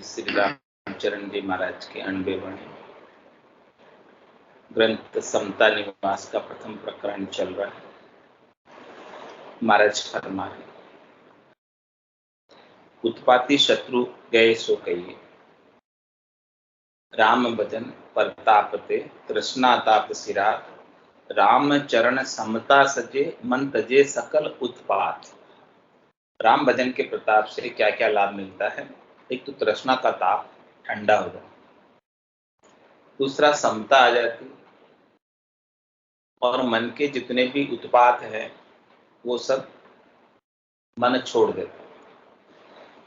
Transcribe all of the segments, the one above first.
श्री रामचरण जी महाराज के अनबे वाणी ग्रंथ समता निवास का प्रथम प्रकरण चल रहा है। महाराज फरमा है, उत्पाती शत्रु गए सो कहिए, राम भजन परतापते तृष्णा ताप सिरा, राम चरण समता सजे मन तजे सकल उत्पात। राम भजन के प्रताप से क्या क्या लाभ मिलता है? एक तो तृष्णा का ताप ठंडा हो जाता, दूसरा समता आ जाती और मन के जितने भी उत्पात है वो सब मन छोड़ देता।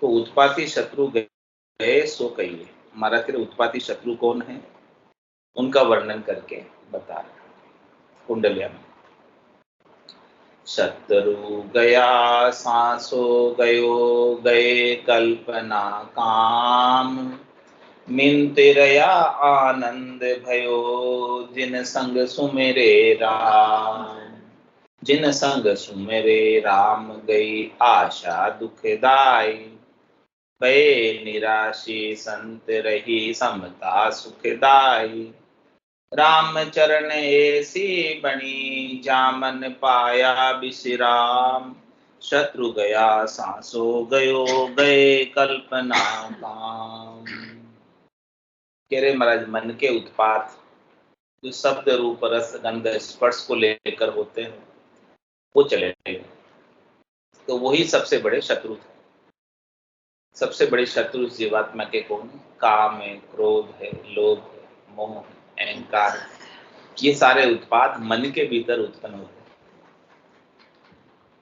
तो उत्पाती शत्रु गए सो कहिए, हमारा तेरे उत्पाती शत्रु कौन है उनका वर्णन करके बता रहा कुंडलिया में। शत्रु गया सांसो गयो गए कल्पना काम, मिंतिरया आनंद भयो जिन संग सुमेरे राम। जिन संग सुमेरे राम गई आशा दुखदाई, भये निराशी संत रही समता सुखदाई। राम चरण ऐसी बनी जामन पाया विश्राम, शत्रु गया सांसो गयो गए कल्पना काम। कह रहे महाराज मन के उत्पात जो शब्द रूप रस गंध स्पर्श को लेकर होते हैं वो चले गए, तो वही सबसे बड़े शत्रु थे। सबसे बड़े शत्रु जीवात्मा के कौन? काम है, क्रोध है, लोभ है, मोह है, अहंकार है। ये सारे उत्पाद मन के भीतर उत्पन्न होते हैं।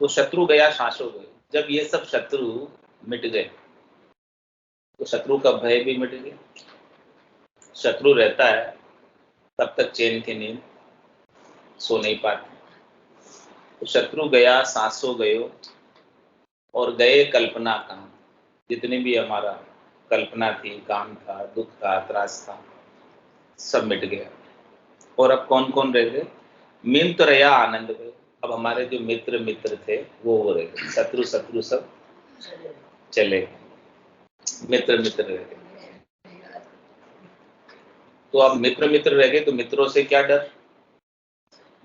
तो शत्रु गया सांसो गए, जब ये सब शत्रु मिट गए तो शत्रु का भय भी मिट गया। शत्रु रहता है तब तक चैन की नींद सो नहीं पाते। तो शत्रु गया सांसो गयो, और गए कल्पना काम, जितनी भी हमारा कल्पना थी, काम था, दुख था, त्रास था, सब मिट गया। और अब कौन कौन रह गए? मित्र रया आनंद गए। अब हमारे जो मित्र थे वो रह गए, शत्रु सब चले गए, मित्र रह गए। तो अब मित्र रह गए तो मित्रों से क्या डर?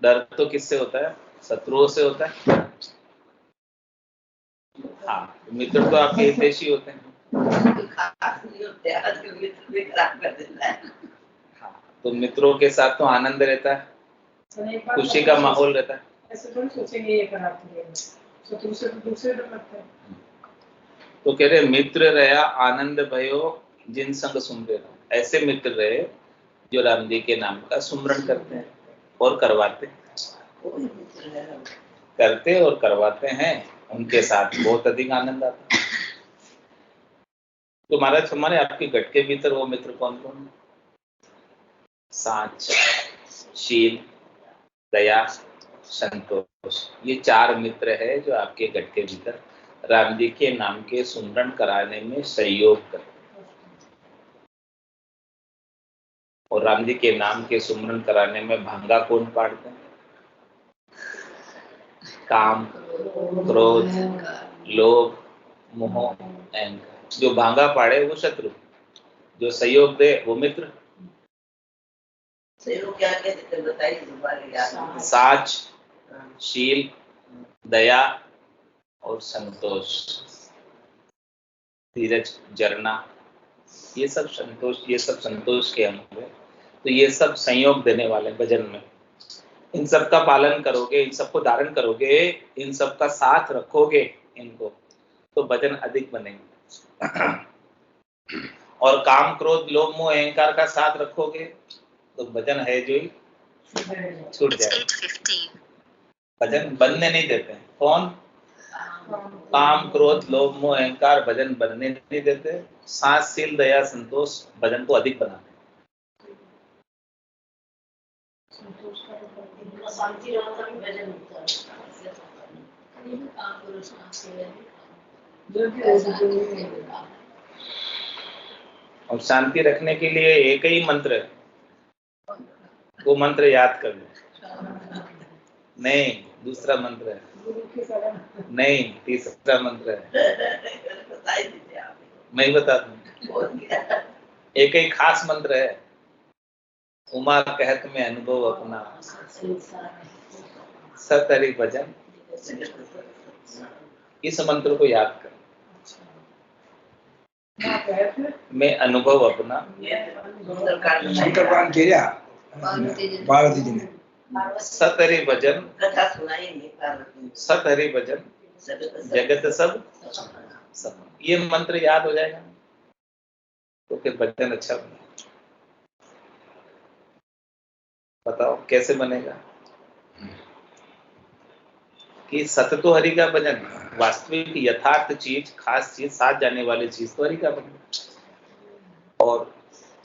डर तो किससे होता है? शत्रुओं से होता है। हाँ, मित्र तो आपके हितैषी होते हैं। हाँ, तो मित्रों के साथ तो आनंद रहता है, खुशी का माहौल रहता है। ऐसे थोड़ी सोचेंगे ये खराब करेगा, शत्रु से तो दूसरे डर लगता है। तो कह रहे मित्र रहा आनंद भयो जिन संग सुमरे। ऐसे मित्र रहे जो राम जी के नाम का सुमरण करते हैं और करवाते और करवाते हैं, उनके साथ बहुत अधिक आनंद आता है। तो महाराज हमारे आपके गट के भीतर वो मित्र कौन कौन है? साच, शील, दया, संतोष, ये चार मित्र है जो आपके गट के भीतर राम जी के नाम के सुमरण कराने में सहयोग करते हैं। और राम जी के नाम के सुमरण कराने में भांगा कौन पाड़ते हैं? काम, क्रोध, लोभ, मोह, अहंकार। जो भांगा पाड़े वो शत्रु, जो सहयोग दे वो मित्र। क्या कहते बताइए। साच, शील, दया और संतोष, धीरज, जरना, ये सब संतोष के अंग है। तो ये सब संयोग देने वाले भजन में, इन सब का पालन करोगे, इन सबको धारण करोगे, इन सब का साथ रखोगे इनको, तो भजन अधिक बनेंगे। और काम, क्रोध, लोभ, मोह, अहंकार का साथ रखोगे तो भजन है जो ही छूट जाए। भजन बनने नहीं देते। कौन? काम, क्रोध, लोभ, मोह, अहंकार भजन बनने नहीं देते। साथ, शील, दया, संतोष भजन को अधिक बनाते। और शांति रखने के लिए एक ही मंत्र है, वो मंत्र याद कर लो। नहीं, दूसरा मंत्र है। नहीं, तीसरा मंत्र है। मैं ही बता दूं। बोल दिया। एक ही खास मंत्र है, उमा कहत में अनुभव अपना, सतहरि भजन। इस मंत्र को याद कर, मैं अनुभव अपना। सुंदरकांड किया पार्वती जी ने। सतहरि भजन, कथा सुनाई नहीं पार्वती ने। सतहरि भजन जगत सब सब। ये मंत्र याद हो जाएगा तो फिर भजन अच्छा बनेगा। बताओ कैसे बनेगा? कि सत्य तो हरि का भजन, वास्तविक यथार्थ चीज, खास चीज, साथ जाने वाली चीज तो हरि का भजन। और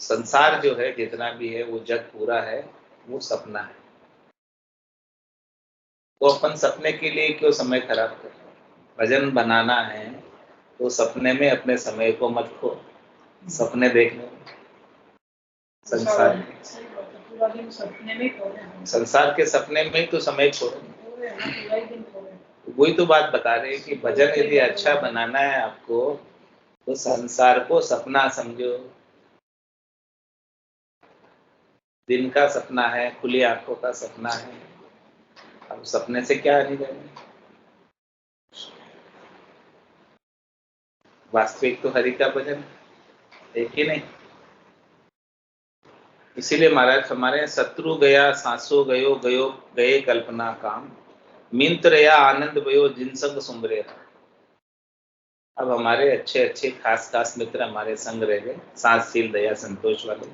संसार जो है जितना भी है वो जग पूरा है, वो सपना है। तो अपन सपने के लिए क्यों समय खराब कर रहे हैं? भजन बनाना है तो सपने में अपने समय को मत खो, सपने देखने में। संसार पूरा दिन सपने में खो रहे हैं। संसार के सपने में तो समय छोड़ो। वही तो बात बता रहे हैं कि भजन यदि अच्छा बनाना है आपको तो संसार को सपना समझो। दिन का सपना है, खुली आंखों का सपना है। अब सपने से क्या नहीं जाएंगे? वास्तविक तो हरि का भजन है कि नहीं? इसीलिए महाराज हमारे शत्रु गया सांसो गयो गयो गए कल्पना काम, मिंत्र या आनंद भयो जिन संग सुमरे। अब हमारे अच्छे अच्छे खास खास मित्र हमारे संग रह गए, सातशील दया संतोष वाले,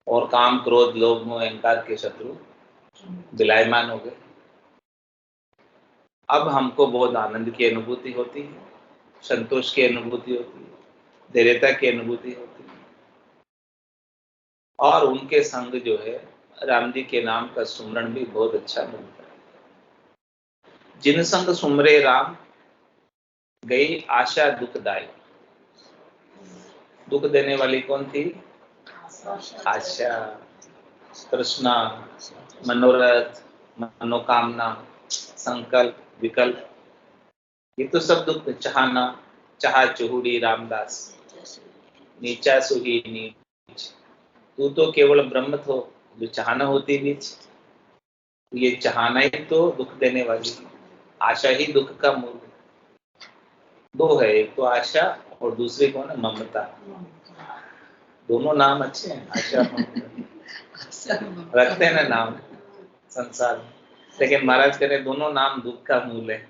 और काम क्रोध लोभ मोह अहंकार के शत्रु विलायमान हो गए। अब हमको बहुत आनंद की अनुभूति होती है, संतोष की अनुभूति होती है, धैर्यता की अनुभूति होती है। और उनके संग जो है राम जी के नाम का सुमरण भी बहुत अच्छा मिलता है। जिन संग सुमरे राम गई आशा दुखदाई। दुख देने वाली कौन थी? आशा, तृष्णा, मनोरथ, मनोकामना, संकल्प, विकल्प, ये तो सब दुख। चाहना, चाह चुहुड़ी रामदास, नीचा सुही नीच, तू तो केवल ब्रह्म थो जो चाहना होती बीच। ये चाहना ही तो दुख देने वाली, आशा ही दुख का मूल है। दो है, एक तो आशा और दूसरी कौन है? ममता। दोनों नाम अच्छे हैं, आशा ममता। रखते हैं ना नाम संसार में, लेकिन महाराज कह रहे दोनों नाम दुख का मूल है।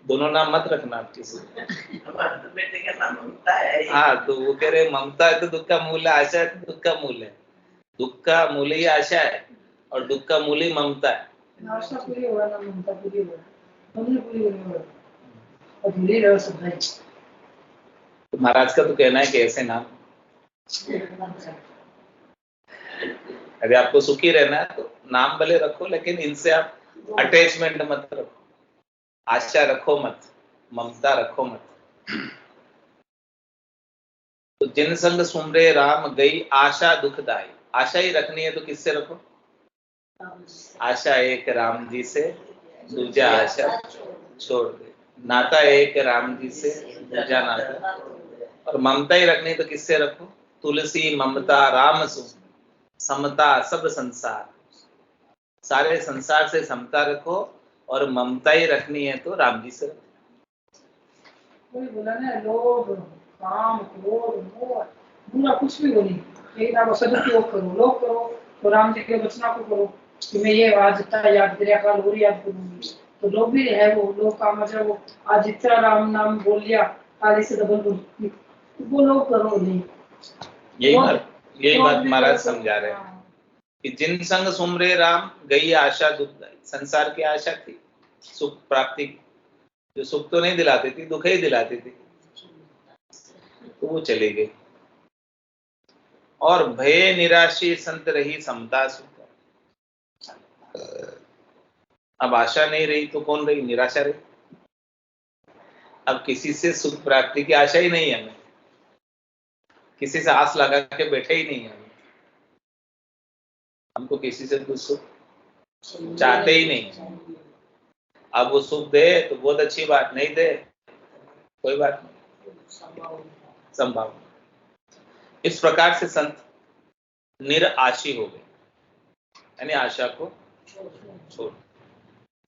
दोनों नाम मत रखना आप किसी। बेटे का नाम ममता है। हाँ, तो वो कह रहे ममता है तो दुख का मूल है, आशा है तो दुख का मूल है। दुख का मूल ही आशा है और दुख का मूल ही ममता है। आशा पूरी होगा ना ममता पूरी होगा, दोनों पूरी होगा और धीरे रहो सब भाई। तो महाराज का तो कहना है कि ऐसे नाम, अगर आपको सुखी रहना है तो नाम भले रखो लेकिन इनसे आप अटैचमेंट मत रखो, आशा रखो मत, ममता रखो मत। तो जिन संग सुमरे राम गई आशा दुखदाई। आशा ही रखनी है तो किससे रखो? आशा एक राम जी से, दूजा आशा छोड़ दे। नाता एक राम जी से, दूजा नाता। और ममता ही रखनी तो किससे रखो? तुलसी ममता राम सु, समता सब संसार। सारे संसार से समता रखो और ममता ही रखनी है तो राम जी से रखो। कोई बोला ना लोभ काम क्रोध मोह बुरा कुछ भी हो नहीं, लेकिन आप सदुपयोग करो, लोभ करो तो राम जी के वचनों को करो कि मैं ये आज जितना याद करिया कल और याद करूंगी। तो लोभ भी है, वो लोभ का मतलब वो आज जितना राम नाम बोल लिया कल इसे डबल बोल, वो लोभ करो नहीं। यही बात महाराज समझा रहे हैं कि जिन संग सुमरे राम गई आशा दुखदाई। संसार की आशा थी सुख प्राप्ति, जो सुख तो नहीं दिलाती थी, दुख ही दिलाती थी, तो वो चली गई। और भय निराशी संत रही समता सुख। अब आशा नहीं रही तो कौन रही? निराशा रही। अब किसी से सुख प्राप्ति की आशा ही नहीं है हमें, किसी से आस लगा के बैठे ही नहीं है हमको किसी से कुछ सुख चाहते ही नहीं। अब वो सुख दे तो बहुत अच्छी बात, नहीं दे कोई बात नहीं। संभाव। इस प्रकार से संत निराशी हो गए, यानी आशा को छोड़।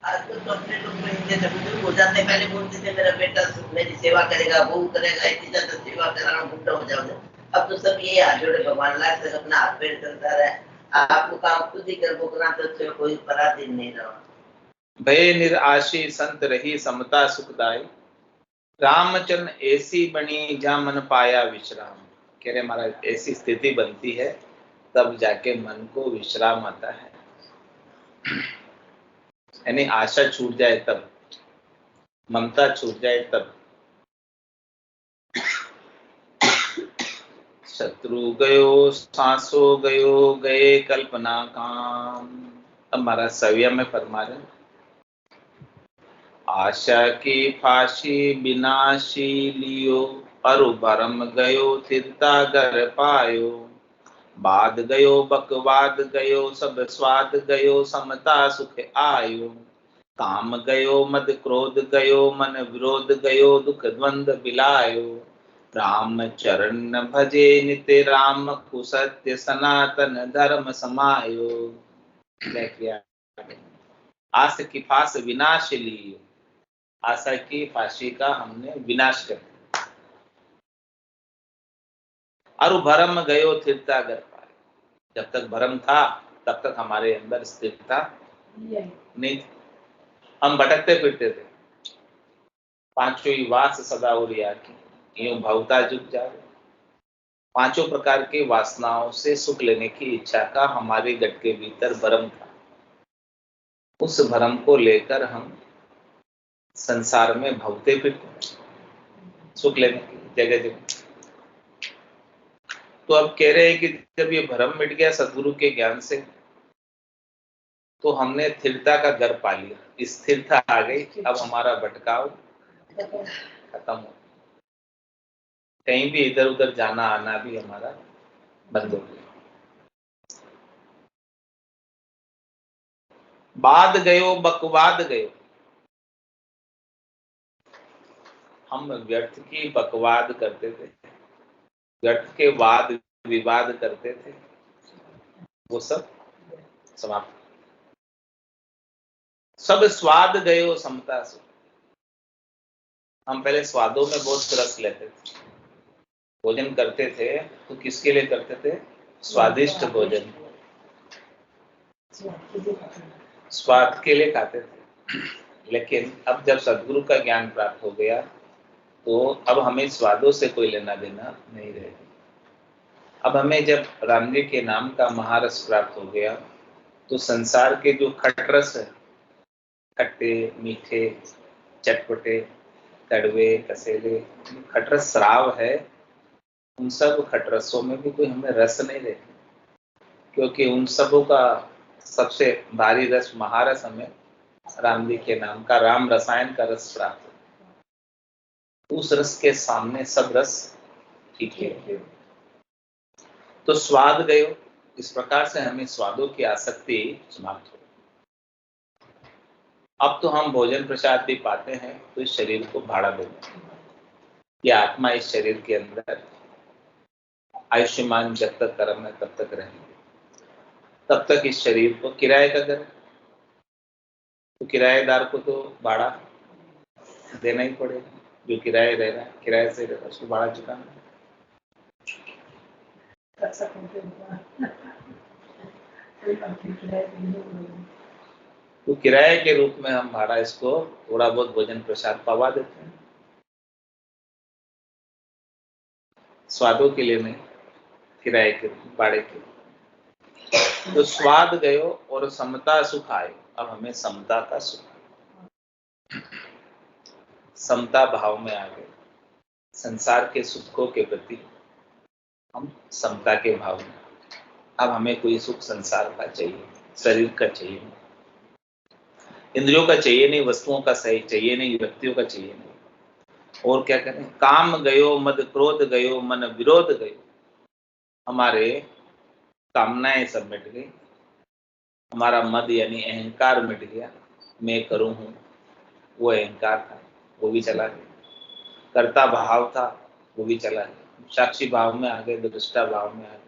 आजकल तो अपने लोग में जैसे बुजुर्ग हो जाते हैं, पहले बोलते थे मेरा बेटा मेरी सेवा करेगा, वो करेगा, इतनी ज्यादा सेवा कराना, बुढ़ा हो जाओगे। अब तो सब ये हाथ जोड़े भगवान लाल तक अपना हाथ पैर चलता रहे, आपको काम खुद ही कर बोकना, तो कोई पराधीन नहीं रहा। भय निराशी संत रही समता सुखदाई, रामचंद्र ऐसी बनी जा मन पाया विश्राम। कह रहे महाराज ऐसी स्थिति बनती है तब जाके मन को विश्राम आता है, यानी आशा छूट जाए तब, ममता छूट जाए तब। शत्रु गयो सांसो गयो गए कल्पना काम। अब महाराज सविया में फरमा रहे, आशा की फांसी विनाशी लियो, अरु भरम गयो थिरता घर पायो, बाद गयो बकवाद गयो सब स्वाद गयो, समता सुख आयो, काम गयो मद क्रोध गयो मन विरोध गयो, दुख द्वंद बिलायो, राम चरण भजे नित्य राम कुसत्य सनातन धर्म समायो। आस की फांस विनाश लियो, आशा की फांसी का हमने विनाश कर दिया। और भरम गयो थिरता कर पाए, जब तक भरम था तब तक हमारे अंदर स्थिरता नहीं थी, हम भटकते फिरते थे। पांचों ही वास सदा उरिया की, यूं भवता जुग जावे। पांचों प्रकार के वासनाओं से सुख लेने की इच्छा का हमारे गट के भीतर भरम था। उस भरम को लेकर हम संसार में भवते फिरते, सुख लेने की जगह जगह। तो अब कह रहे हैं कि जब ये भ्रम मिट गया सदगुरु के ज्ञान से, तो हमने स्थिरता का घर पा लिया, स्थिरता आ गई। अब हमारा भटकाव खत्म हो, कहीं भी इधर उधर जाना आना भी हमारा बंद हो गया। बाद गयो बकवाद गयो, हम व्यर्थ की बकवाद करते थे, व्यर्थ के वाद विवाद करते थे, वो सब समाप्त। सब स्वाद गयो समता से, हम पहले स्वादों में बहुत रस लेते थे, भोजन करते थे तो किसके लिए करते थे? स्वादिष्ट भोजन, स्वाद के लिए खाते थे। लेकिन अब जब सदगुरु का ज्ञान प्राप्त हो गया तो अब हमें स्वादों से कोई लेना देना नहीं रहेगा। अब हमें जब राम जी के नाम का महारस प्राप्त हो गया तो संसार के जो खटरस है, खट्टे मीठे चटपटे कड़वे कसेले खटरस श्राव है, उन सब खटरसों में भी कोई हमें रस नहीं रहेगा, क्योंकि उन सबों का सबसे भारी रस महारस हमें राम जी के नाम का राम रसायन का रस प्राप्त हो। उस रस के सामने सब रस ठीक है। तो स्वाद गयो, इस प्रकार से हमें स्वादों की आसक्ति समाप्त हो। अब तो हम भोजन प्रसाद भी पाते हैं तो इस शरीर को भाड़ा देते हैं। ये आत्मा इस शरीर के अंदर आयुष्मान जब तक कर्म है तब तक रहेंगे, तब तक इस शरीर को किराए का घर, तो किराएदार को तो भाड़ा देना ही पड़ेगा। जो किराए रह रहा है, किराए से रह रहा है, उसको भाड़ा चुकाना है। तो किराए के रूप में हम भाड़ा इसको थोड़ा बहुत भोजन प्रसाद पवा देते हैं, स्वादों के लिए नहीं, किराए के भाड़े के। तो स्वाद गयो और समता सुख आयो, अब हमें समता का सुख, समता भाव में आ गए। संसार के सुखों के प्रति हम समता के भाव में। अब हमें कोई सुख संसार का चाहिए, शरीर का चाहिए नहीं, इंद्रियों का चाहिए नहीं, वस्तुओं का सही चाहिए नहीं, व्यक्तियों का चाहिए नहीं। और क्या करें? काम गयो मद क्रोध गयो मन विरोध गयो, हमारे कामनाएं सब मिट गई, हमारा मद यानी अहंकार मिट गया। मैं करूं हूं, वो अहंकार था, वो भी चला गया। कर्ता भाव था वो भी चला गया, साक्षी भाव में आ गए, दृष्टा भाव में आ गए।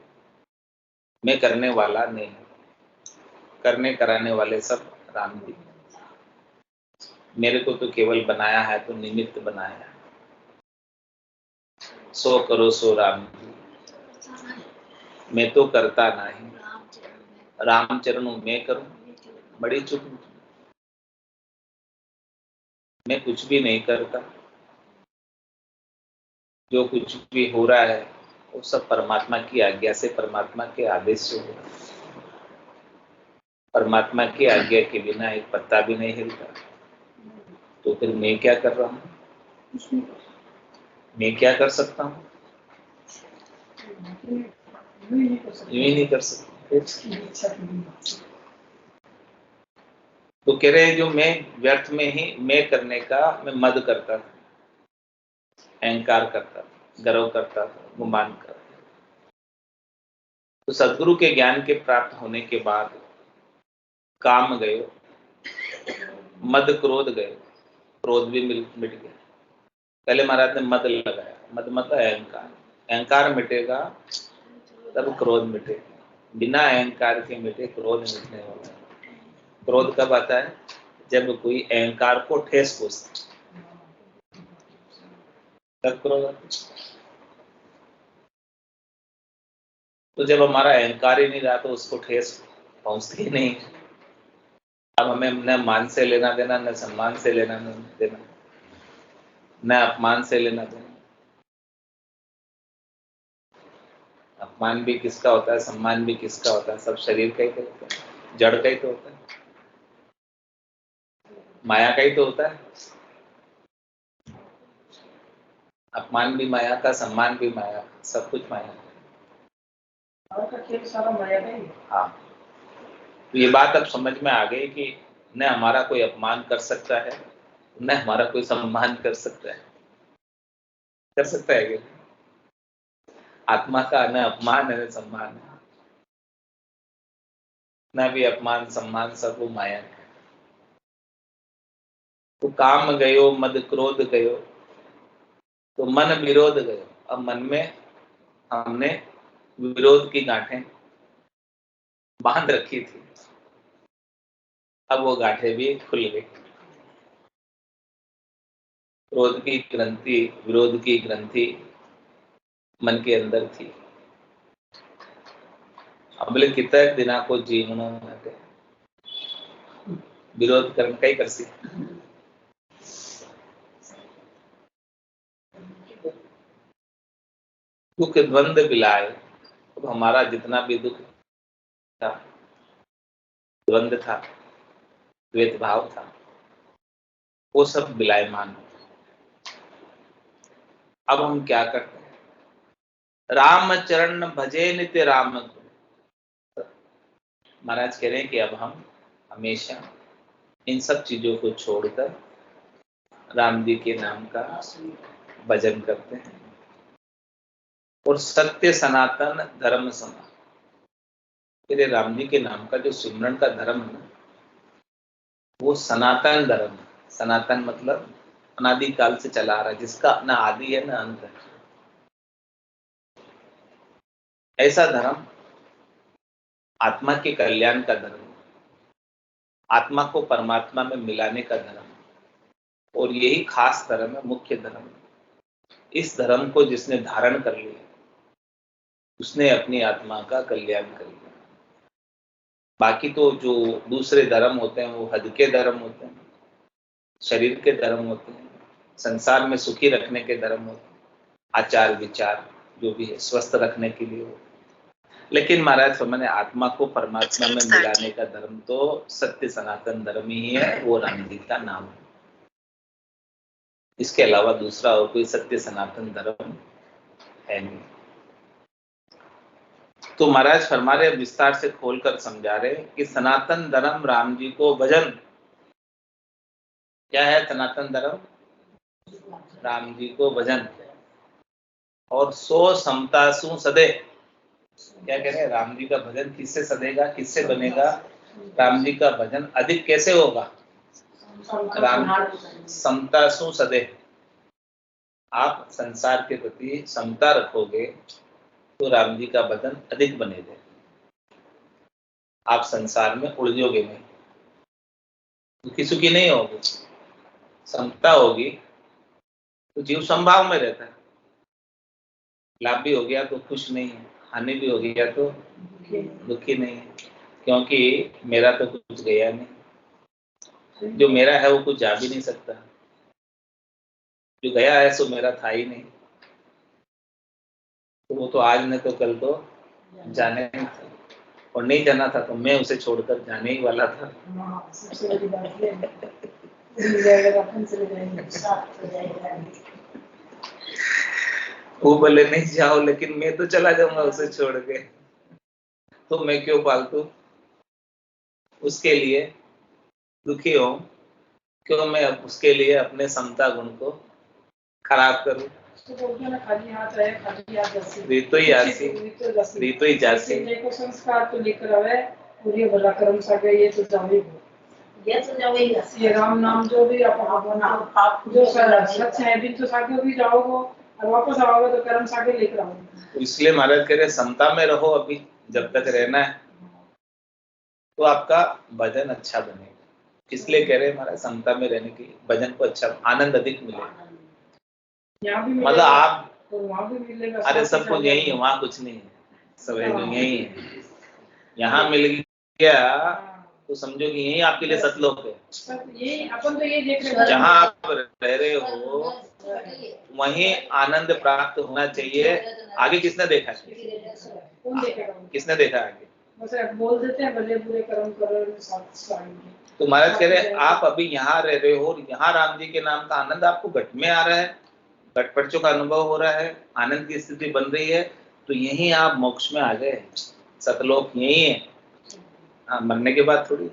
मैं करने वाला नहीं, करने कराने वाले सब राम जी। मेरे को तो केवल बनाया है तो निमित्त बनाया है। सो करो सो राम जी, मैं तो करता नहीं, राम चरणों में करूं, बड़ी चुप। मैं कुछ भी नहीं करता, जो कुछ भी हो रहा है वो सब परमात्मा की आज्ञा से, परमात्मा के आदेश से हो रहा है। परमात्मा की आज्ञा के बिना एक पत्ता भी नहीं हिलता, तो फिर मैं क्या कर रहा हूँ? मैं क्या कर सकता हूँ? यूं ही नहीं कर सकता। तो कह रहे जो मैं व्यर्थ में ही मैं करने का मैं मद करता था, अहंकार करता था, गर्व करता था, गुमान करता था। तो सदगुरु के ज्ञान के प्राप्त होने के बाद काम गयो, मद क्रोध गए, क्रोध भी मिट गया। पहले महाराज ने मद लगाया, मद मतलब अहंकार, अहंकार मिटेगा तब क्रोध मिटेगा, बिना अहंकार के मिटे क्रोध मिटने वाला है। क्रोध कब आता है? जब कोई अहंकार को ठेस पहुंचता तब क्रोध आता है। तो जब हमारा अहंकार ही नहीं रहा तो उसको ठेस पहुंचती ही नहीं। अब हमें न मान से लेना देना, न सम्मान से लेना देना, न अपमान से लेना देना। अपमान भी किसका होता है, सम्मान भी किसका होता है? सब शरीर का ही तो होता है, जड़ का ही तो होता है, माया का ही तो होता है। अपमान भी माया का, सम्मान भी माया का, सब कुछ माया का। खेल सारा माया का ही है। हाँ, तो ये बात अब समझ में आ गई कि न हमारा कोई अपमान कर सकता है, न हमारा कोई सम्मान कर सकता है। कर सकता है क्या? आत्मा का न अपमान है न सम्मान है, न भी अपमान सम्मान, सब वो माया है। तो काम गयो, मद क्रोध गयो, तो मन विरोध गयो। अब मन में हमने विरोध की गांठें बांध रखी थी, अब वो गांठें भी खुल गई। क्रोध की ग्रंथि, विरोध की ग्रंथि मन के अंदर थी। अबले कितने दिना को जीवन विरोध करने का ही कर सी। दुख द्वंद बिलाए, अब हमारा जितना भी दुख था, द्वंद था, द्वैत भाव था, वो सब बिलायमान। अब हम क्या करते हैं? राम चरण भजे नित्य राम। महाराज कह रहे हैं कि अब हम हमेशा इन सब चीजों को छोड़कर राम जी के नाम का भजन करते हैं और सत्य सनातन धर्म समा। फिर राम जी के नाम का जो सिमरन का धर्म है ना, वो सनातन धर्म है। सनातन मतलब अनादि काल से चला आ रहा है, जिसका ना आदि है ना अंत है। ऐसा धर्म आत्मा के कल्याण का धर्म, आत्मा को परमात्मा में मिलाने का धर्म, और यही खास धर्म है, मुख्य धर्म। इस धर्म को जिसने धारण कर लिया उसने अपनी आत्मा का कल्याण कर लिया। बाकी तो जो दूसरे धर्म होते हैं वो हद के धर्म होते हैं, शरीर के धर्म होते हैं, संसार में सुखी रखने के धर्म होते हैं, आचार विचार जो भी है स्वस्थ रखने के लिए होते हैं। लेकिन महाराज मैंने आत्मा को परमात्मा में मिलाने का धर्म तो सत्य सनातन धर्म ही है, वो राम जी का नाम है। इसके अलावा दूसरा और कोई सत्य सनातन धर्म है नहीं। तो महाराज फरमा रहे, विस्तार से खोलकर समझा रहे कि सनातन धर्म राम जी को भजन। क्या है सनातन धर्म? राम जी को भजन। और सो समता सु सदे। क्या कह रहे हैं? राम जी का भजन किससे सदेगा, किससे बनेगा? राम जी का भजन अधिक कैसे होगा? राम समता सु सदे, आप संसार के प्रति समता रखोगे तो राम जी का भजन अधिक बनेगा। आप संसार में उलझोगे नहीं, दुखी सुखी नहीं होगे। समता होगी तो जीव संभाव में रहता है। लाभ भी हो गया तो खुश नहीं है, हानि भी हो गया तो दुखी नहीं है, क्योंकि मेरा तो कुछ गया नहीं। जो मेरा है वो कुछ जा भी नहीं सकता, जो गया है सो मेरा था ही नहीं। तो वो तो आज नहीं तो कल तो जाने ही था, और नहीं जाना था तो मैं उसे छोड़कर जाने ही वाला था। सबसे बड़ी बात ये है, अपन चले जाएंगे, साथ हो जाएगा। वो बोले नहीं जाओ, लेकिन मैं तो चला जाऊंगा उसे छोड़ के, तो मैं क्यों फालतू उसके लिए दुखी हूं, क्यों मैं उसके लिए अपने समता गुण को खराब करूं। तो बोलते हैं ना, खाली हाथ रहे, खाली हाथ जैसे रीतो ही आसी, रीतो ही जासी। देखो संस्कार तो लेकर आवे, और ये भला कर्म सागे ये तो जावे, ये तो जावे ही। ये राम नाम जो भी आप जो सच है भी तो सागे भी जाओगे, और वापस आओगे तो कर्म सागे लेकर आओगे। तो इसलिए महाराज कह रहे समता में रहो, अभी जब तक रहना है तो आपका भजन अच्छा बनेगा। इसलिए कह रहे हैं महाराज समता में रहने की भजन को अच्छा आनंद अधिक मिलेगा। यहाँ भी मतलब आप तो वहाँ भी मिलेगा। अरे सब कुछ यही है, वहाँ कुछ नहीं है, सब यही है। यहाँ मिल गया तो समझो कि यही आपके लिए सतलोक है। ये अपन तो ये देख रहे हैं, जहाँ आप रह रहे हो वहीं आनंद प्राप्त होना चाहिए। आगे किसने देखा है? कौन देखेगा? किसने देखा आगे? बस बोल देते हैं भले बुरे कर्म करो साथ आएंगे। तो महाराज कह रहे आप अभी यहाँ रह रहे हो और यहाँ राम जी के नाम का आनंद आपको घट में आ रहा है, घटपटचों का अनुभव हो रहा है, आनंद की स्थिति बन रही है, तो यहीं आप मोक्ष में आ गए। सतलोक यही है। हाँ, मरने के बाद थोड़ी,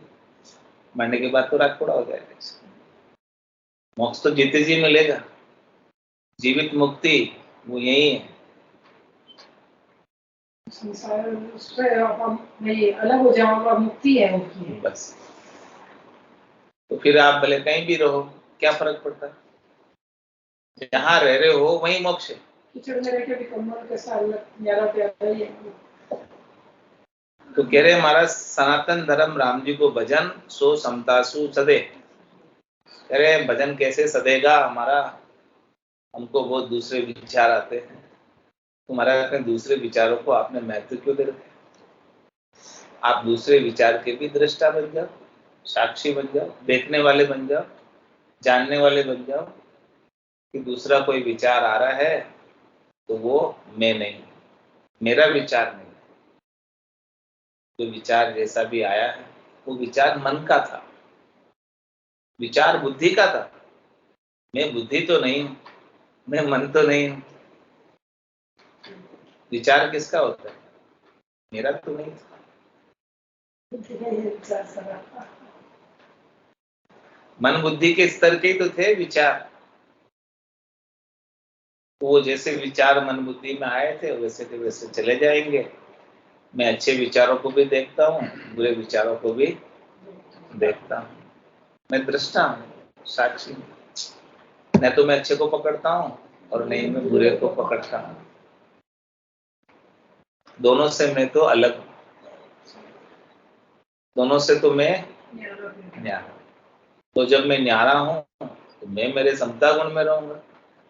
मरने के बाद तो रात थोड़ा हो जाएगा। मोक्ष तो जीते जी मिलेगा, जीवित मुक्ति वो यही है। संसार उससे नहीं अलग हो जाओगे, मुक्ति है उनकी बस। तो फिर आप भले कहीं भी रहो, क्या फर्क पड़ता है? जहाँ रह रहे हो वही मोक्ष है। कीचड़ में रह के भी कमल के साथ न्यारा प्यारा ही है। तो कह रहे महाराज सनातन धर्म राम जी को भजन सो समतासु सदे। कह रहे भजन कैसे सदेगा हमारा, हमको बहुत दूसरे विचार आते हैं। तुम्हारा अपने दूसरे विचारों को आपने महत्व क्यों दे रखे? आप दूसरे विचार के भी दृष्टा बन जाओ, साक्षी बन जाओ, देखने वाले बन जाओ, जानने वाले बन जाओ कि दूसरा कोई विचार आ रहा है तो वो मैं नहीं, मेरा विचार नहीं। जो विचार जैसा भी आया है वो विचार मन का था, विचार बुद्धि का था। मैं बुद्धि तो नहीं हूं, मैं मन तो नहीं हूं। विचार किसका होता है? मेरा तो नहीं था। मन बुद्धि के स्तर के ही तो थे विचार। वो जैसे विचार मन बुद्धि में आए थे वैसे के वैसे चले जाएंगे। मैं अच्छे विचारों को भी देखता हूँ, बुरे विचारों को भी देखता हूँ। मैं दृष्टा हूँ, साक्षी हूँ। न तो मैं अच्छे को पकड़ता हूँ और नहीं मैं बुरे को पकड़ता हूँ। दोनों से मैं तो अलग हूँ, दोनों से तो मैं न्यारा। तो जब मैं न्यारा हूँ तो मैं मेरे समता गुण में रहूंगा।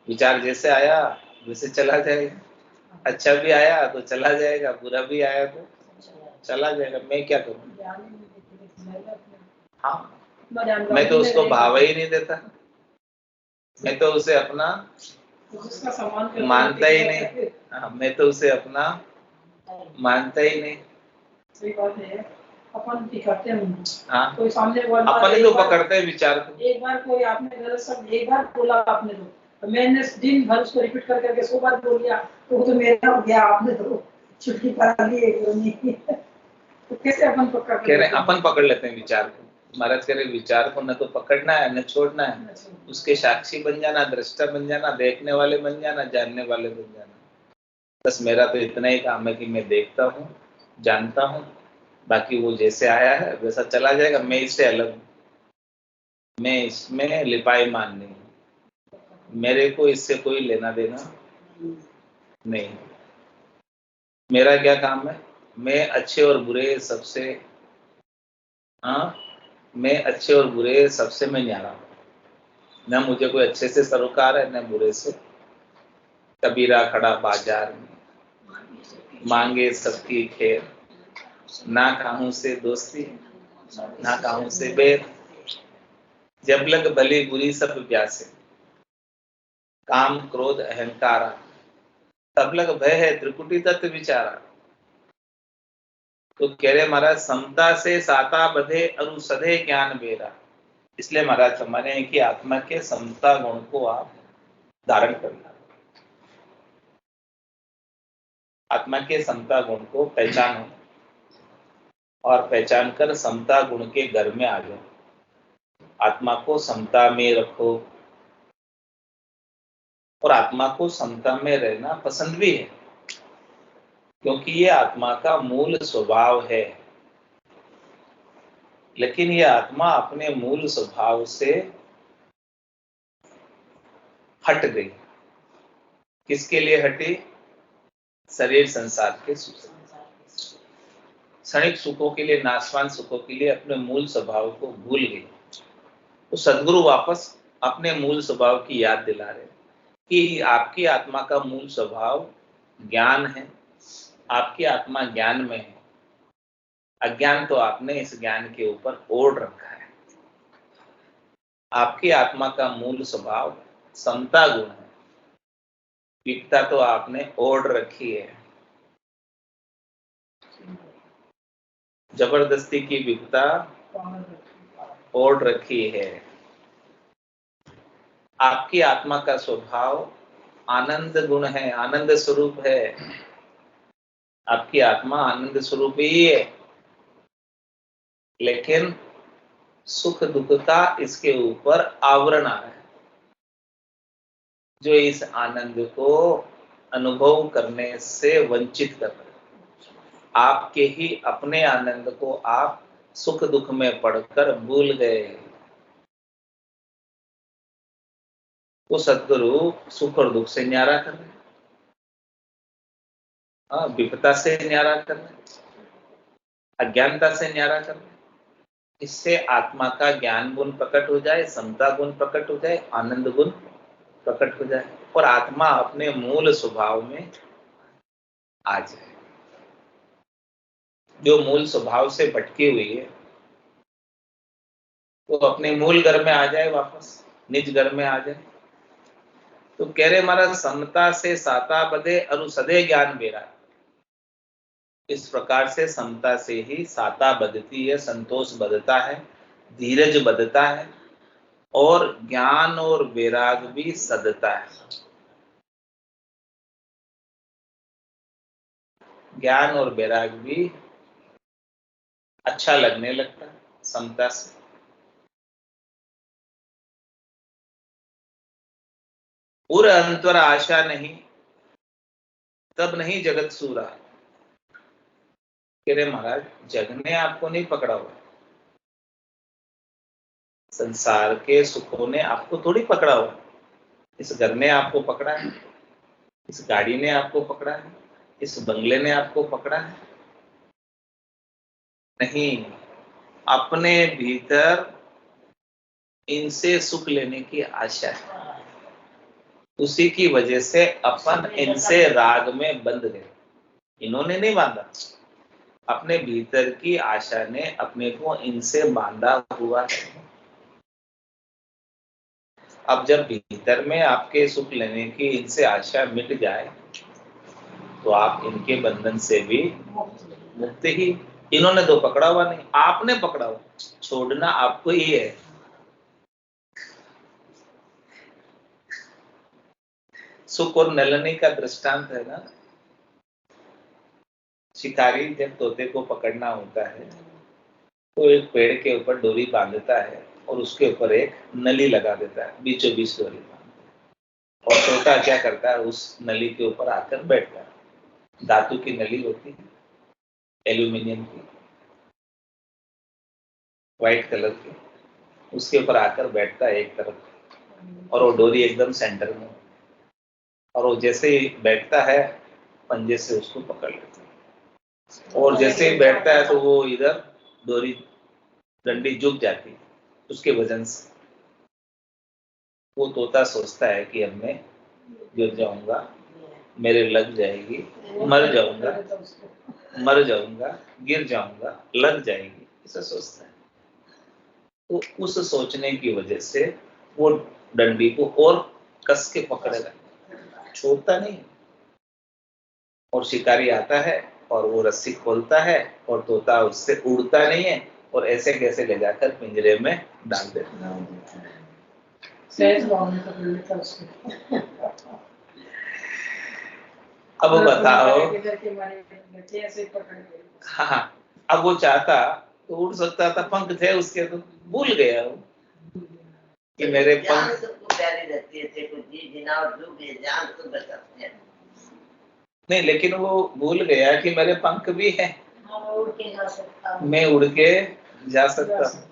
विचार जैसे आया वैसे चला जाएगा, अच्छा भी आया तो चला जाएगा, बुरा भी आया तो चला जाएगा। मैं क्या करूँ? हाँ, मैं तो उसको भाव ही नहीं देता, मैं तो उसे अपना मानता ही नहीं। हाँ, मैं तो उसे अपना मानता ही नहीं। सही बात है, अपन दिखाते हैं। हाँ, कोई सामने बोलता अपन ही तो पकड़ते हैं विचार को। एक बार कोई आपने गलत शब्द एक बार बोला आपने तो मैंने दिन भर उसको रिपीट कर करके 100 बार बोल दिया तो वो तो मेरा हो गया, आपने तो छुट्टी करा ली एक। तो कैसे अपन पकड़ कह रहे अपन पकड़ लेते हैं विचार को। महाराज कह रहे विचार को न तो पकड़ना है न छोड़ना है, उसके साक्षी बन जाना, दृष्टा बन जाना, देखने वाले बन जाना, जानने वाले बन जाना। बस मेरा तो इतना ही काम है कि मैं देखता हूँ, जानता हूँ, बाकी वो जैसे आया है वैसा चला जाएगा। मैं इससे अलग हूँ, मैं इसमें लिपाई मान नहीं हूँ, मेरे को इससे कोई लेना देना नहीं। मेरा क्या काम है? मैं अच्छे और बुरे सबसे, हाँ, मैं अच्छे और बुरे सबसे मैं न्यारा हूँ। न मुझे कोई अच्छे से सरोकार है, न बुरे से। कबीरा खड़ा बाजार में, मांगे सबकी खैर, ना काहू से दोस्ती, ना काहू से बैर। जब लग भली बुरी सब प्यासे, काम क्रोध अहंकारा, तब लग भय है त्रिकुटी तत्व विचारा। तो कह रहे महाराज, समता से साता बधे अरु सधे ज्ञान बेरा। इसलिए महाराज समझ हैं कि आत्मा के समता गुण को आप धारण करना, आत्मा के समता गुण को पहचानो और पहचान कर समता गुण के घर में आ जाओ। आत्मा को समता में रखो, और आत्मा को समता में रहना पसंद भी है, क्योंकि ये आत्मा का मूल स्वभाव है। लेकिन ये आत्मा अपने मूल स्वभाव से हट गई। किसके लिए हटी? शरीर संसार के सुख, क्षणिक सुखों के लिए, नाशवान सुखों के लिए अपने मूल स्वभाव को भूल गई। तो सद्गुरु वापस अपने मूल स्वभाव की याद दिला रहे कि आपकी आत्मा का मूल स्वभाव ज्ञान है। आपकी आत्मा ज्ञान में है, अज्ञान तो आपने इस ज्ञान के ऊपर ओढ़ रखा है। आपकी आत्मा का मूल स्वभाव समता गुण है, विपता तो आपने ओढ़ रखी है। जबरदस्ती की विपता ओढ़ रखी है। आपकी आत्मा का स्वभाव आनंद गुण है, आनंद स्वरूप है। आपकी आत्मा आनंद स्वरूप ही है, लेकिन सुख दुख का इसके ऊपर आवरण आ है, जो इस आनंद को अनुभव करने से वंचित कर रहे हैं। आपके ही अपने आनंद को आप सुख दुख में पढ़कर भूल गए। तो सद्गुरु सुख और दुख से न्यारा कर रहे, विपदा से न्यारा कर रहे, अज्ञानता से न्यारा कर रहे। इससे आत्मा का ज्ञान गुण प्रकट हो जाए, समता गुण प्रकट हो जाए, आनंद गुण प्रकट हो जाए, और आत्मा अपने मूल स्वभाव में आ जाए। जो मूल स्वभाव से भटकी हुई है, वो अपने मूल घर में आ जाए, वापस निज घर में आ जाए। तो कह रहे महाराज, समता से साता बधे अरु सधे ज्ञान बेरा। इस प्रकार से समता से ही साता बधती है, संतोष बधता है, धीरज बधता है, और ज्ञान और वैराग भी सधता है। ज्ञान और वैराग भी अच्छा लगने लगता है समता से। उर अंतर आशा नहीं, तब नहीं जगत सूरा। कह रहे महाराज, जग ने आपको नहीं पकड़ा हुआ, संसार के सुखों ने आपको थोड़ी पकड़ा हुआ। इस घर ने आपको पकड़ा है, इस गाड़ी ने आपको पकड़ा है, इस बंगले ने आपको पकड़ा है? नहीं, अपने भीतर इनसे सुख लेने की आशा है, उसी की वजह से अपन इनसे राग में बंध गए। इन्होंने नहीं बांधा, अपने भीतर की आशा ने अपने को इनसे बांधा हुआ है। अब जब भीतर में आपके सुख लेने की इनसे आशा मिट जाए, तो आप इनके बंधन से भी मुक्त ही। इन्होंने तो पकड़ा हुआ नहीं, आपने पकड़ा हुआ, छोड़ना आपको ही है। सुख और नलनी का दृष्टांत है ना। शिकारी जब तोते को पकड़ना होता है, तो एक पेड़ के ऊपर डोरी बांधता है और उसके ऊपर एक नली लगा देता है, बीचों बीच डोरी बांधता है, और तोता क्या करता है, उस नली के ऊपर आकर बैठता है। धातु की नली होती है, एल्यूमिनियम की, व्हाइट कलर की, उसके ऊपर आकर बैठता है एक तरफ। और वो डोरी एकदम सेंटर में, और वो जैसे ही बैठता है पंजे से उसको पकड़ लेता है, और जैसे ही बैठता है तो वो इधर डोरी डंडी झुक जाती है उसके वजन से। वो तोता सोचता है कि अब मैं गिर जाऊंगा, मेरे लग जाएगी, मर जाऊंगा, गिर जाऊंगा, लग जाएगी, ऐसा सोचता है। तो उस सोचने की वजह से वो डंडी को और कस के पकड़ेगा, छोड़ता नहीं। और शिकारी आता है और वो रस्सी खोलता है और तोता उससे उड़ता नहीं है, और ऐसे कैसे ले जाकर पिंजरे में डाल देता है। सहज भाव में पकड़ लेता उसको। अब बताओ, ऐसे पकड़ के। हाँ, अब वो चाहता तो उड़ सकता था, पंख थे उसके, तो भूल गया वो कि मेरे जान पंख। सबको प्यारी रहती है, देखो जी जीना और जो भी है, जान तो बचाते हैं। नहीं, लेकिन वो भूल गया कि मेरे पंख भी हैं, उड़ के जा सकता हूँ। मैं उड़ के जा सकता हूँ।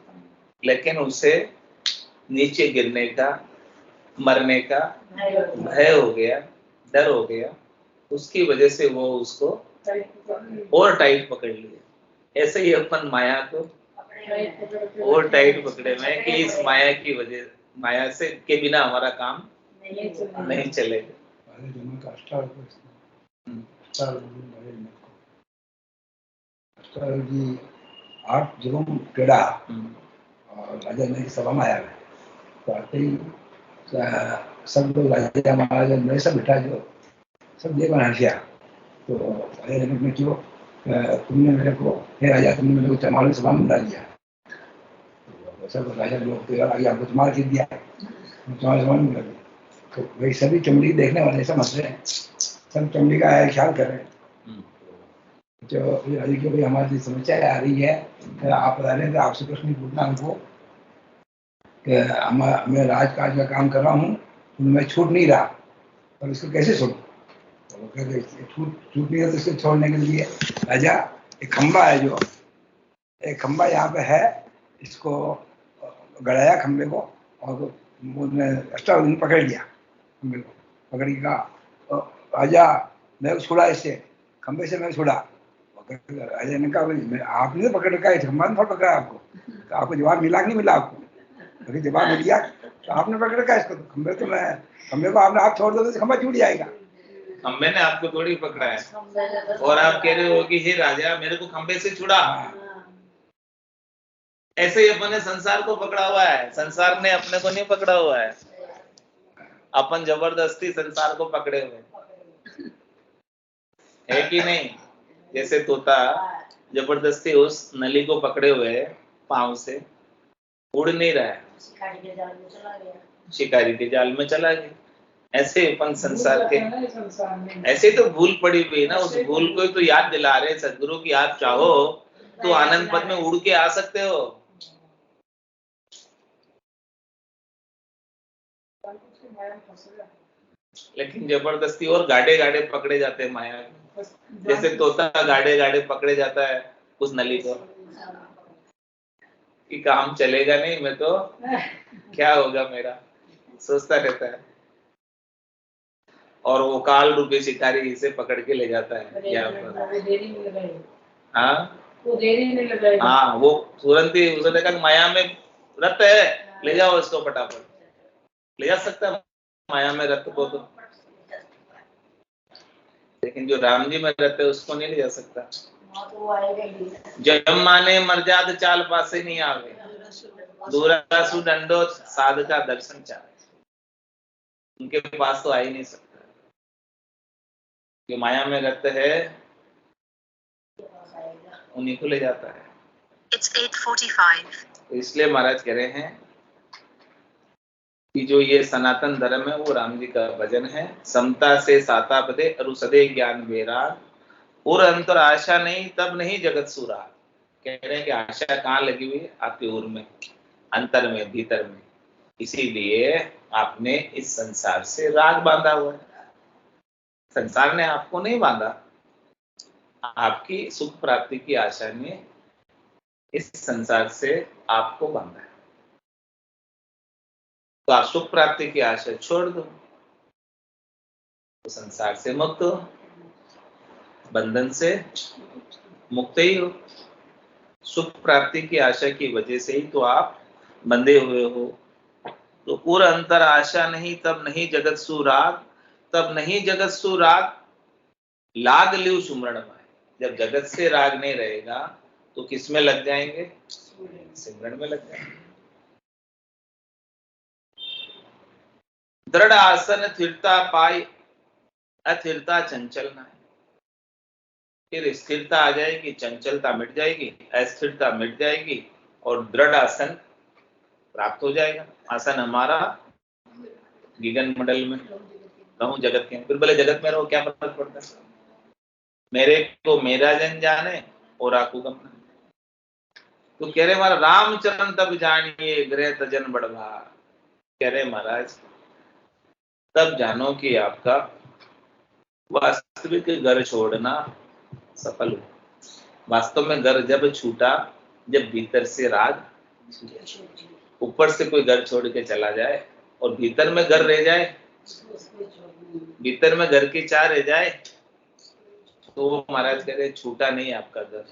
लेकिन उसे नीचे गिरने का, मरने का भय हो गया, डर हो गया, उसकी वजह से वो उसको और टाइट पकड़ लिया। ऐसे ही अपन माया को और टाइट पकड़े हुए हैं कि इस माया की वजह, माया से के बिना हमारा काम नहीं चलेगा। अष्टावक्र 8 जन्म पेड़ा और राजा ने सभा में आया है, तो आते ही सब लोग राजा महाराज मेरे सब बिठा जो सब देख बना किया। तो राजा ने पूछा क्यों तुमने मेरे को, हे राजा तुमने मेरे को चमार सभा में बुला दिया। तो सब राजा लोग तो आगे आपको चमार खींच दिया, चमार सभा में बुला दिया। तो वही सभी चमड़ी देखने वाले सब हंस रहे हैं, सब चमड़ी का ख्याल कर रहे हैं। जो राजा की भाई हमारी समस्या आ रही है, आप बता रहे हैं, आपसे प्रश्न पूछना हमको कि मैं राजकाज का काम कर रहा हूँ, मैं छूट नहीं रहा, और इसको कैसे छोड़ूं? तो वो कहते छूट नहीं रहा, तो इसको छोड़ने के लिए राजा एक खंबा है, जो एक खंबा यहाँ पे है, इसको गड़ाया खंबे को, और अष्टावक्र ने पकड़ लिया खंबे को, पकड़ के कहा राजा मैं छोड़ा, इससे खंबे से मैं छोड़ा। राजा ने कहा भाई आपने पकड़ रखा है, खंबा ने पकड़ा आपको, तो आपको जवाब मिला कि नहीं मिला? आपको अगर जवाब मिल गया तो आपने पकड़ रखा है इसको, तो खंबे को आपने आप छोड़ दो तो खंबा छूट जाएगा। खंबे ने आपको थोड़ी पकड़ा है, और आप कह रहे हो कि हे राजा मेरे को खंबे से छुड़ा। ऐसे ही अपन ने संसार को पकड़ा हुआ है, संसार ने अपने को नहीं पकड़ा हुआ है। अपन जबरदस्ती संसार को पकड़े हुए है कि नहीं? जैसे तोता जबरदस्ती उस नली को पकड़े हुए पांव से उड़ नहीं रहा है, शिकारी के जाल में चला गया। ऐसे अपन संसार के, ऐसे तो भूल पड़ी हुई ना, उस भूल को तो याद दिला रहे सदगुरु की, आप चाहो तो आनंद पद में उड़ के आ सकते हो, लेकिन जबरदस्ती और गाड़े गाड़े पकड़े जाते हैं माया। जैसे तोता गाड़े गाड़े पकड़े जाता है उस नली को, कि काम चलेगा नहीं, मैं तो क्या होगा मेरा, सोचता रहता है, और वो काल रूपी शिकारी इसे पकड़ के ले जाता है यहाँ पर। हाँ, हाँ, वो तुरंत ही उसने कहा माया में रत है, ले जाओ इसको, फटाफट ले जा सकता है माया में रत को, तो लेकिन जो राम जी में रहते उसको नहीं ले जा सकता। जम माने मर्याद चाल पासे नहीं आवे, दूरा सु डंडो साध का दर्शन चाहे, उनके पास तो आ ही नहीं सकता, जो माया में रहते हैं उन्हीं को ले जाता है। It's 8:45. तो इसलिए महाराज कह रहे हैं कि जो ये सनातन धर्म है वो राम जी का भजन है। समता से साता पदे अरुसदे ज्ञान बेरा, और अंतर आशा नहीं तब नहीं जगत सुरा। कह रहे हैं कि आशा कहाँ लगी हुई है? आपके उर में, अंतर में, भीतर में, इसीलिए आपने इस संसार से राग बांधा हुआ है। संसार ने आपको नहीं बांधा, आपकी सुख प्राप्ति की आशा ने इस संसार से आपको बांधा है। तो आप सुख प्राप्ति की आशा छोड़ दो, तो संसार से मुक्त हो, बंधन से मुक्त ही हो। सुख प्राप्ति की आशा की वजह से ही तो आप बंधे हुए हो। तो पूरा अंतर आशा नहीं, तब नहीं जगत सु राग, तब नहीं जगत सु राग लाग लियो सुमरण माय। जब जगत से राग नहीं रहेगा तो किस में लग जाएंगे? सिमरण में लग जाएंगे। दृढ़ आसन स्थिरता पाई, अस्थिरता चंचल न है। फिर स्थिरता आ जाएगी, चंचलता मिट जाएगी, अस्थिरता मिट जाएगी और दृढ़ आसन प्राप्त हो जाएगा। आसन हमारा गगन मंडल में, रहूं जगत के। फिर बोले जगत में रहो, क्या फर्क पड़ता है? मेरे को मेरा जन जाने और आकू गम। तो कह रहे महाराज रामचरण तब जानिए गृह तजन बढ़वा। कह रहे महाराज तब जानो कि आपका वास्तविक घर छोड़ना सफल हो। वास्तव में घर जब छूटा, जब भीतर से राग, ऊपर से कोई घर छोड़ के चला जाए और भीतर में घर रह जाए, भीतर में घर की चाह रह जाए, तो वो महाराज कह रहे छूटा नहीं आपका घर।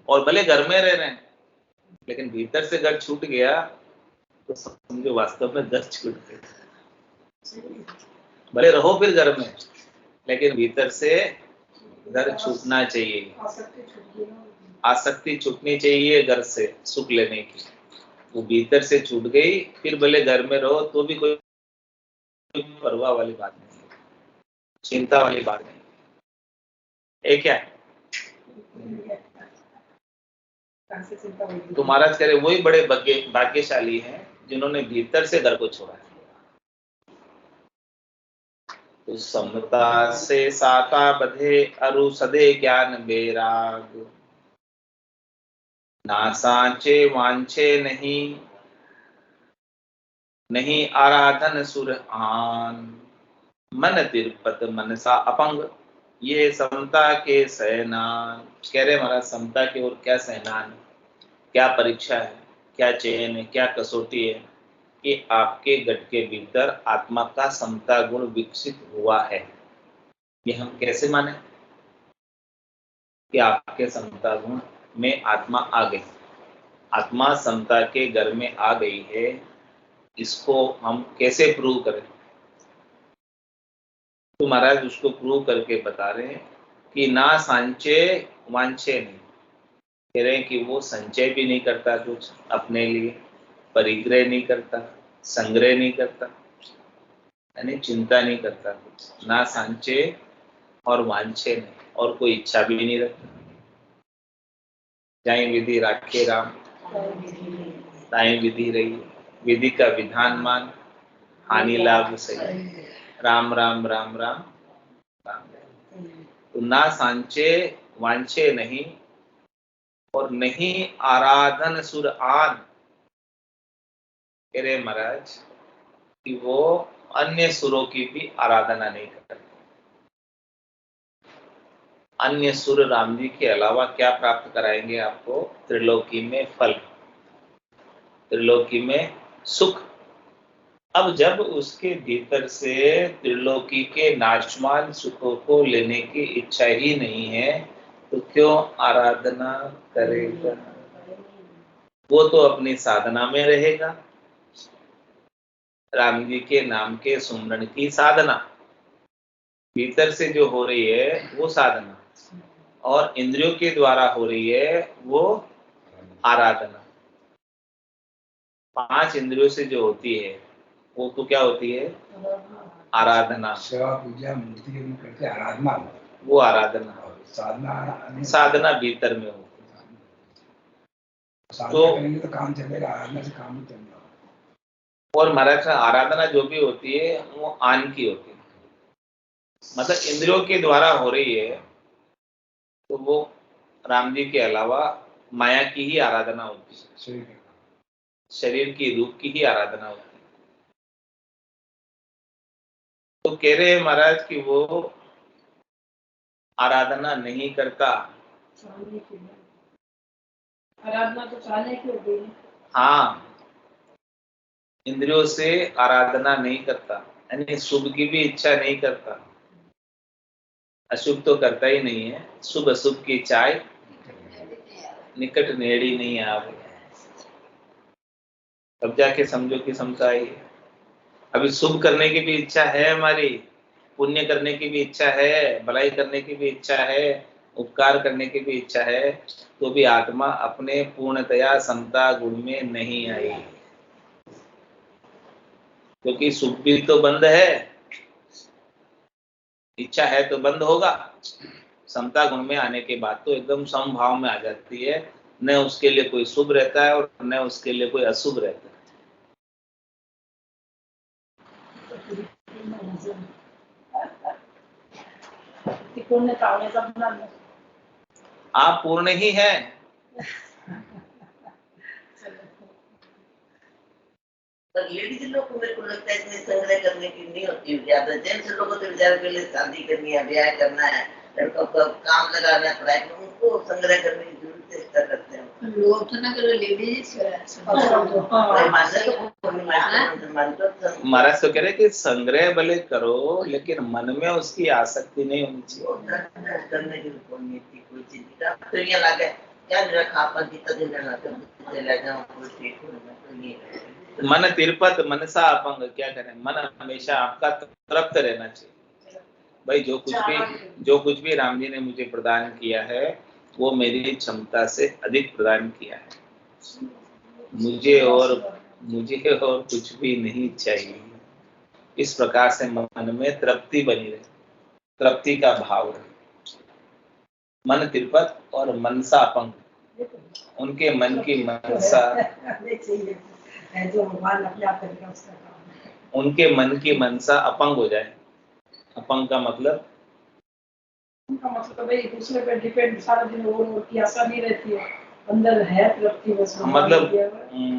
और भले घर में रह रहे हैं लेकिन भीतर से घर छूट गया तो समझो वास्तव में घर छूट गया। भले रहो फिर घर में लेकिन भीतर से घर छूटना चाहिए, आसक्ति छूटनी चाहिए घर से सुख लेने की। वो भीतर से छूट गई, फिर भले घर में रहो तो भी कोई परवाह वाली बात नहीं, चिंता वाली बात नहीं। एक क्या तो महाराज कह रहे वही बड़े भाग्यशाली हैं जिन्होंने भीतर से घर को छोड़ा है। तो समता से साका बधे अरु सदे ज्ञान बेराग, ना सांचे वांछे नहीं, नहीं आराधन सुर आन, मन तिरपत मनसा अपंग, ये समता के सहनान। कह रहे महाराज समता की ओर क्या सहनान, क्या परीक्षा है, क्या चयन है, क्या कसौटी है कि आपके गट के भीतर आत्मा का समता गुण विकसित हुआ है। ये हम कैसे माने कि आपके समता गुण में आत्मा आ गई, आत्मा समता के घर में आ गई है, इसको हम कैसे प्रूव करें? तो महाराज उसको प्रूव करके बता रहे हैं कि ना सांचे वांछे नहीं। कह रहे हैं कि वो संचय भी नहीं करता कुछ अपने लिए, परिग्रह नहीं करता, संग्रह नहीं करता, यानी चिंता नहीं करता कुछ। ना सांचे और वांछे नहीं, और कोई इच्छा भी नहीं रखता। जाए विधि राखे राम, ताई विधि रही, विधि का विधान मान, हानि लाभ सही, राम राम राम राम राम। तो ना सांचे वांछे नहीं और नहीं आराधन सुर आन। कह रहे महाराज कि वो अन्य सुरों की भी आराधना नहीं करते। अन्य सुर राम जी के अलावा क्या प्राप्त कराएंगे आपको? त्रिलोकी में फल, त्रिलोकी में सुख। अब जब उसके भीतर से त्रिलोकी के नाशमान सुखों को लेने की इच्छा ही नहीं है तो क्यों आराधना करेगा? वो तो अपनी साधना में रहेगा, राम जी के नाम के सुमरण की साधना भीतर से जो हो रही है वो साधना, और इंद्रियों के द्वारा हो रही है वो आराधना। 5 इंद्रियों से जो होती है वो तो क्या होती है? आराधना। सेवा पूजा मूर्ति की करते आराधना, वो आराधना, साधना साधना भीतर में होती है। साधना करेंगे तो काम चलेगा, आराधना से काम नहीं चलेगा। और महाराज आराधना जो भी होती है वो आन की होती है, मतलब इंद्रियों के द्वारा हो रही है, तो वो राम जी के अलावा माया की ही आराधना होती है, शरीर की रूप की ही आराधना होती है। तो कह रहे हैं महाराज कि वो आराधना नहीं करता। आराधना तो चाहने की हो गई। हाँ, इंद्रियों से आराधना नहीं करता, यानी शुभ की भी इच्छा नहीं करता, अशुभ तो करता ही नहीं है, शुभ अशुभ की चाय निकट नेड़ी नहीं आवे, तब जाके समझो कि समझा ही है। अभी शुभ करने की भी इच्छा है हमारी, पुण्य करने की भी इच्छा है, भलाई करने की भी इच्छा है, उपकार करने की भी इच्छा है, तो भी आत्मा अपने पूर्णतया समता गुण में नहीं आई, क्योंकि शुभ भी तो बंद है, इच्छा है तो बंद होगा। समता गुण में आने के बाद तो एकदम समभाव में आ जाती है, न उसके लिए कोई शुभ रहता है और न उसके लिए कोई अशुभ रहता है। आप पूर्ण ही हैं। पर लेडीज लोग को मेरे को लगता है इसमें संग्रह करने की नहीं होती ज्यादा। जेंट्स लोगों को बेचारे पहले शादी करनी है, ब्याह करना है, लड़कों को काम लगाना है, पढ़ाई में, उनको संग्रह करने की जरूरत है, करते हैं लोग तो ना करो लेडीज। महाराज तो कह रहे कि संग्रह भले करो लेकिन मन में उसकी आसक्ति नहीं होनी चाहिए। करने की कोई चीज का तो ये लगे क्या रखा अपन कितना दिन चला जाऊं कोई ठीक हो। मन तिरपत मनसा अपंग, क्या करें, मन हमेशा आपका तृप्त रहना चाहिए। भाई जो कुछ भी राम जी ने मुझे प्रदान किया है वो मेरी क्षमता से अधिक प्रदान किया है, मुझे और कुछ भी नहीं चाहिए। इस प्रकार से मन में तृप्ति बनी रहे, तृप्ति का भाव रहे। मन तिरपत और मनसा अपंग, उनके मन की मनसा, उनके मन की मनसा अपंग हो जाए। अपंग का मतलब, उनका मतलब भाई दूसरे पे डिपेंड सारा दिन और की आशा नहीं रहती है, अंदर है तृप्ति बस। मतलब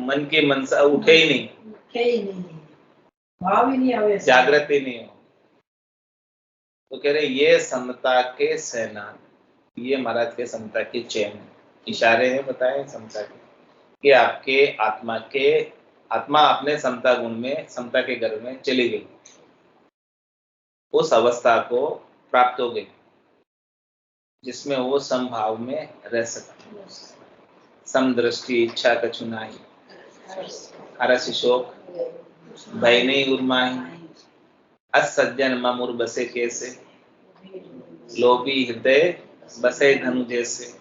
मन की मनसा उठे ही नहीं, भाव ही नहीं आवे, जागृति नहीं हो। तो कह रहे ये समता के सेनान, ये महाराज के समता के चैन, इशारे हैं बताए समता के, कि आपके आत्मा अपने समता गुण में, समता के घर में चली गई, उस अवस्था को प्राप्त हो गई जिसमें वो समभाव में रह सकती, समदृष्टि इच्छा कछु नाही, हरस शोक भय नहीं उर्माही, असज्जन ममुर बसे कैसे, लोभी हृदय बसे धनु जैसे,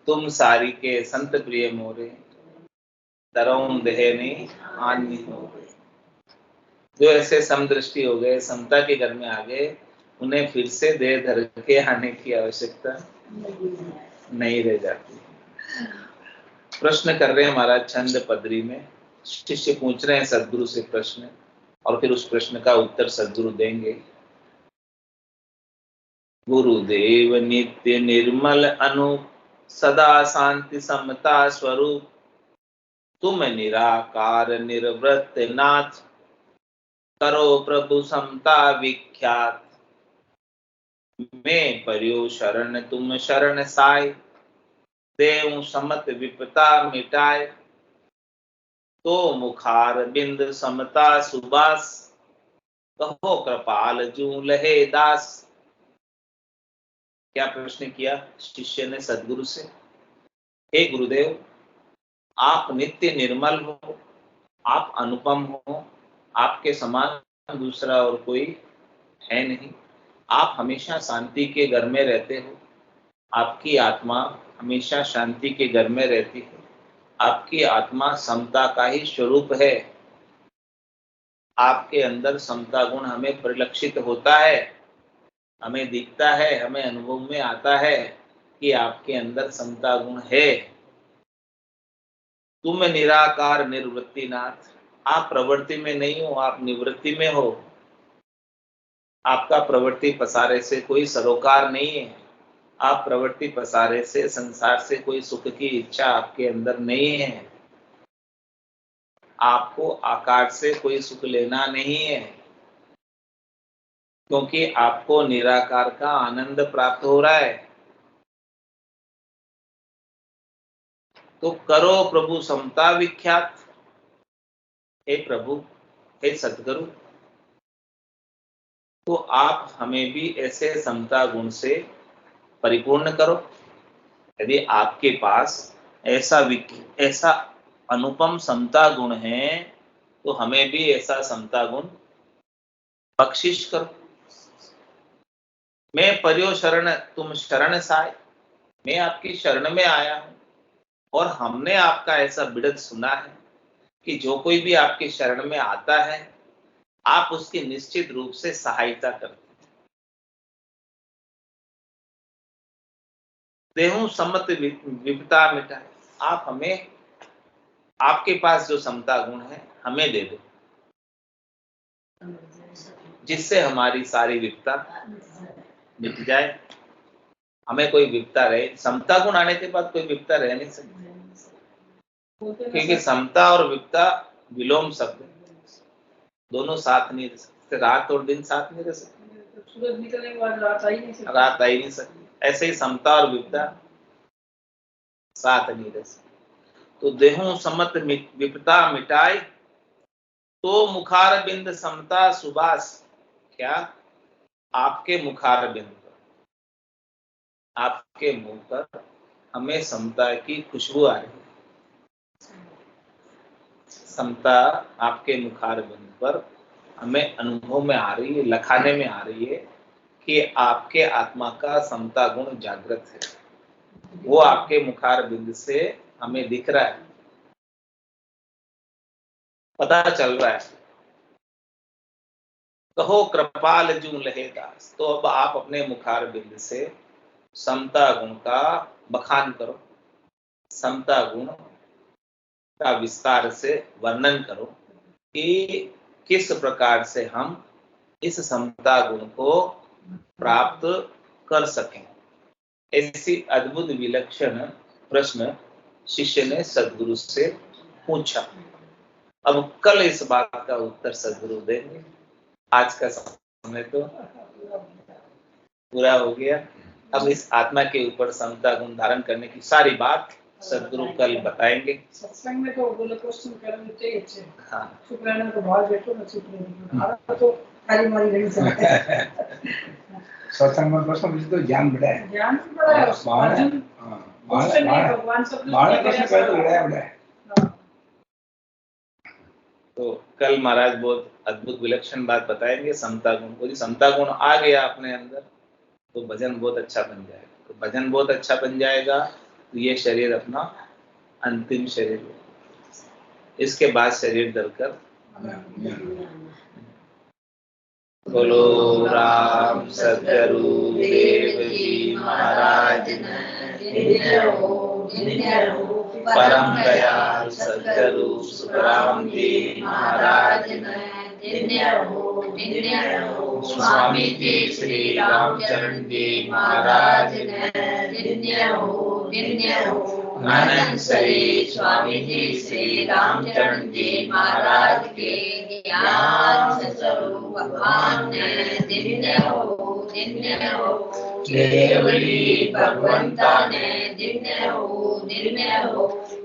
तुम सारी के संत प्रिय मोरे, तरौं देहनी आन्ही हो गए। जो ऐसे समदृष्टि हो गए, समता के घर में आ गए, उन्हें फिर से देह धर के आने की आवश्यकता नहीं रह जाती। प्रश्न कर रहे हैं महाराज छंद पदरी में, शिष्य पूछ रहे हैं सदगुरु से प्रश्न, और फिर उस प्रश्न का उत्तर सदगुरु देंगे। गुरुदेव नित्य निर्मल अनूप, सदा शांति समता स्वरूप, तुम निराकार निर्वृत्त नाथ, करो प्रभु समता विख्यात, मैं पर्यो शरण तुम शरण साय, देव समत विपता मिटाए, तो मुखार बिंद समता सुबास, कहो कृपाल जू लहे दास। क्या प्रश्न किया शिष्य ने सदगुरु से? हे गुरुदेव, आप नित्य निर्मल हो, आप अनुपम हो, आपके समान दूसरा और कोई है नहीं, आप हमेशा शांति के घर में रहते हो, आपकी आत्मा हमेशा शांति के घर में रहती है, आपकी आत्मा समता का ही स्वरूप है, आपके अंदर समता गुण हमें परिलक्षित होता है, हमें दिखता है, हमें अनुभव में आता है कि आपके अंदर समता गुण है। तुम निराकार निर्वृत्ति नाथ, आप प्रवृत्ति में नहीं हो, आप निवृत्ति में हो, आपका प्रवृत्ति पसारे से कोई सरोकार नहीं है, आप प्रवृत्ति पसारे से संसार से कोई सुख की इच्छा आपके अंदर नहीं है, आपको आकार से कोई सुख लेना नहीं है, क्योंकि आपको निराकार का आनंद प्राप्त हो रहा है। तो करो प्रभु समता विख्यात, हे प्रभु, हे सद्गुरु, तो आप हमें भी ऐसे समता गुण से परिपूर्ण करो। यदि आपके पास ऐसा अनुपम समता गुण है तो हमें भी ऐसा समता गुण बख्शिश करो। मैं पर्यो शरण तुम शरण साय, मैं आपकी शरण में आया हूं और हमने आपका ऐसा बिड़द सुना है कि जो कोई भी आपकी शरण में आता है आप उसकी निश्चित रूप से सहायता करते हैं। देहु सम्मत विपता मिटाए, आप हमें आपके पास जो समता गुण है हमें दे दो, जिससे हमारी सारी विपता मिट जाए। हमें कोई विपता रहे, समता गुण आने के बाद कोई विपता रह नहीं सकती, क्योंकि समता और विपता विलोम शब्द है, दोनों साथ नहीं रह सकते। रात और दिन साथ नहीं रह सकते, सूरज निकलने के बाद रात आ ही नहीं सकती। रात आ ही नहीं सकती। ऐसे ही समता और विपता साथ नहीं रह सकते। तो देहु सम्मत विपता मिटाए, तो मुखार बिंद समता सुबास। क्या? आपके मुखार बिंद पर, आपके मुंह पर हमें समता की खुशबू आ रही है। समता आपके मुखार बिंद पर हमें अनुभव में आ रही है, लखाने में आ रही है कि आपके आत्मा का समता गुण जागृत है। वो आपके मुखार बिंद से हमें दिख रहा है, पता चल रहा है। कहो कृपाल जू लहे दास, तो अब आप अपने मुखार बिंद से समता गुण का बखान करो, समता गुण का विस्तार से वर्णन करो कि किस प्रकार से हम इस समता गुण को प्राप्त कर सकें। ऐसी अद्भुत विलक्षण प्रश्न शिष्य ने सद्गुरु से पूछा। अब कल इस बात का उत्तर सद्गुरु देंगे। आज का समय तो पूरा हो गया। अब इस आत्मा के ऊपर समता गुण धारण करने की सारी बात सद्गुरु कल बताएंगे। सत्संग में तो बोले क्वेश्चन करने चाहिए अच्छे। हाँ, चुप रहने को बाहर बैठो ना, चुप रहने हमारा तो खाली मारी नहीं चलता है। सत्संग में प्रश्न तो ज्ञान बढ़ा है, ज्ञान तो बड़ा है उसमें। अर्जुन क्वेश्चन नहीं, भगवान सब प्रश्न कर तो बढ़ा है। तो कल महाराज बहुत अद्भुत विलक्षण बात बताएंगे समता गुण को। समता गुण आ गया अपने अंदर तो भजन बहुत अच्छा बन जाएगा। तो भजन बहुत अच्छा बन जाएगा तो ये शरीर अपना अंतिम शरीर है। इसके बाद शरीर धरकर बोलो राम सद्गुरु देव जी महाराज परम दयाल सद्गुरु सुखराम जी महाराज स्वामी जी श्री रामचरण जी महाराज आनंद श्री स्वामी जी श्री रामचरण जी महाराज के ज्ञान स्वरूप भगवान ने दिव्य हो केवली भगवंता ने दिव्य हो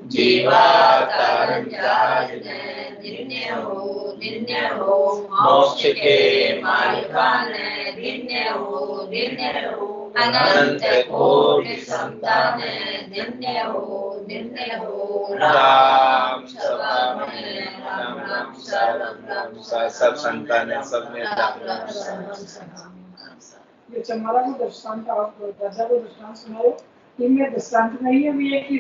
जीवा कारण जाज ने दिव्य हो मोक्ष के मालिका ने दिव्य हो अनंत कोटि समता ने दिव्य हो राम सभा में राम सब संतान ने सब में ये चमारा को दृष्टांत, आप राजा को दृष्टांत सुनाओ। इनमें दृष्टांत नहीं है भी एक ही